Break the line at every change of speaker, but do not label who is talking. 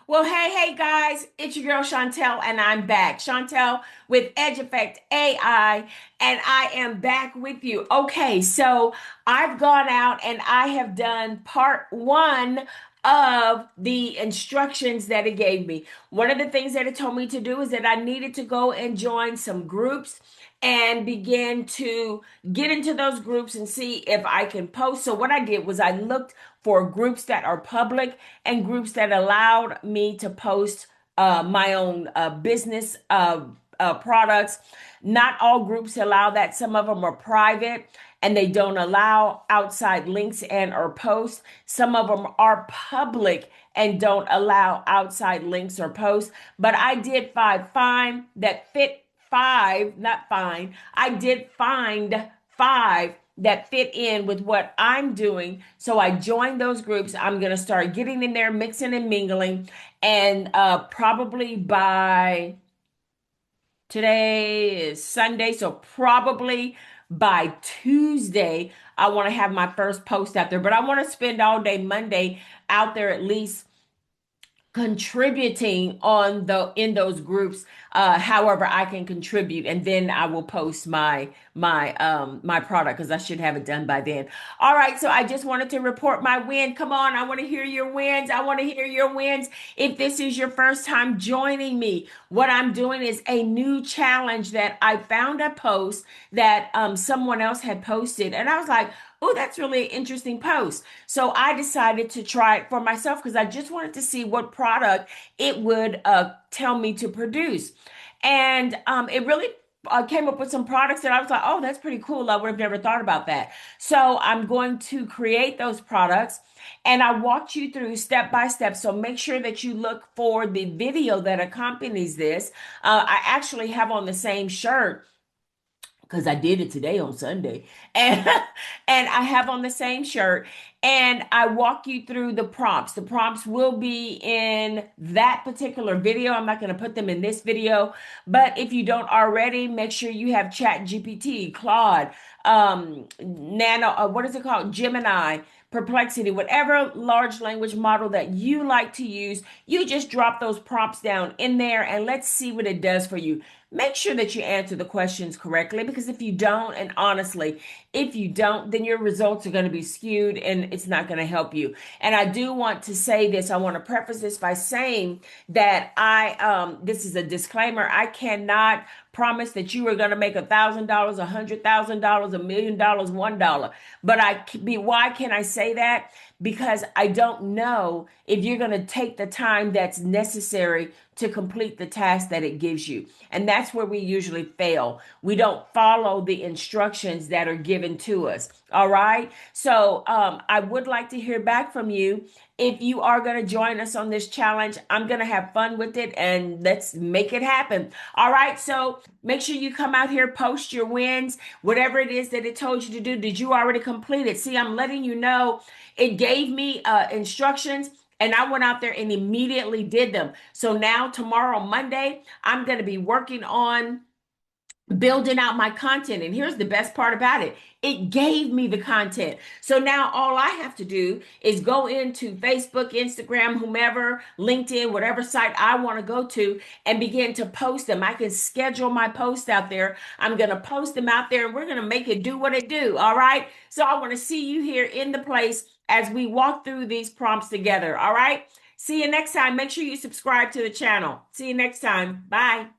Well, hey guys, it's your girl Chauntelle, and I'm back. Chauntelle with Edge Effect AI, and I am back with you. Okay, so I've gone out and I have done part one of the instructions that it gave me. One of the things that it told me to do is that I needed to go and join some groups and begin to get into those groups and see if I can post. So what I did was I looked for groups that are public and groups that allowed me to post my own business products. Not all groups allow that. Some of them are private and they don't allow outside links and or posts. Some of them are public and don't allow outside links or posts. But I did find that fit five, not fine. I did find five that fit in with what I'm doing. So I joined those groups. I'm going to start getting in there, mixing and mingling. And probably by today is Sunday. So probably by Tuesday, I want to have my first post out there. But I want to spend all day Monday out there at least contributing on the in those groups however I can contribute, and then I will post my product because I should have it done by then. All right, so I just wanted to report my win. Come on, I want to hear your wins. I want to hear your wins. If this is your first time joining me, what I'm doing is a new challenge that I found a post that someone else had posted, and I was like, oh, that's really an interesting post. So I decided to try it for myself because I just wanted to see what product it would tell me to produce. And it really came up with some products that I was like, oh, that's pretty cool. I would have never thought about that. So I'm going to create those products and I walked you through step by step. So make sure that you look for the video that accompanies this. I actually have on the same shirt because I did it today on Sunday. And and I have on the same shirt and I walk you through the prompts. The prompts will be in that particular video. I'm not going to put them in this video, but if you don't already, make sure you have Chat GPT, Claude, Nano, what is it called? Gemini, Perplexity, whatever large language model that you like to use, you just drop those prompts down in there and let's see what it does for you. Make sure that you answer the questions correctly because if you don't, and honestly, if you don't, then your results are going to be skewed and it's not going to help you. And I do want to say this. I want to preface this by saying that this is a disclaimer. I cannot promise that you are going to make $1,000, $100,000, $1,000,000, $1. But why can I say that? Because I don't know if you're going to take the time that's necessary to complete the task that it gives you. And that's where we usually fail. We don't follow the instructions that are given to us. All right. So I would like to hear back from you. If you are going to join us on this challenge, I'm going to have fun with it and let's make it happen. All right. So make sure you come out here, post your wins, whatever it is that it told you to do. Did you already complete it? See, I'm letting you know it gave me instructions. And I went out there and immediately did them. So now, tomorrow, Monday, I'm going to be working on building out my content. And here's the best part about it. It gave me the content. So now all I have to do is go into Facebook, Instagram, whomever, LinkedIn, whatever site I want to go to and begin to post them. I can schedule my post out there. I'm going to post them out there and we're going to make it do what it do. All right. So I want to see you here in the place as we walk through these prompts together. All right. See you next time. Make sure you subscribe to the channel. See you next time. Bye.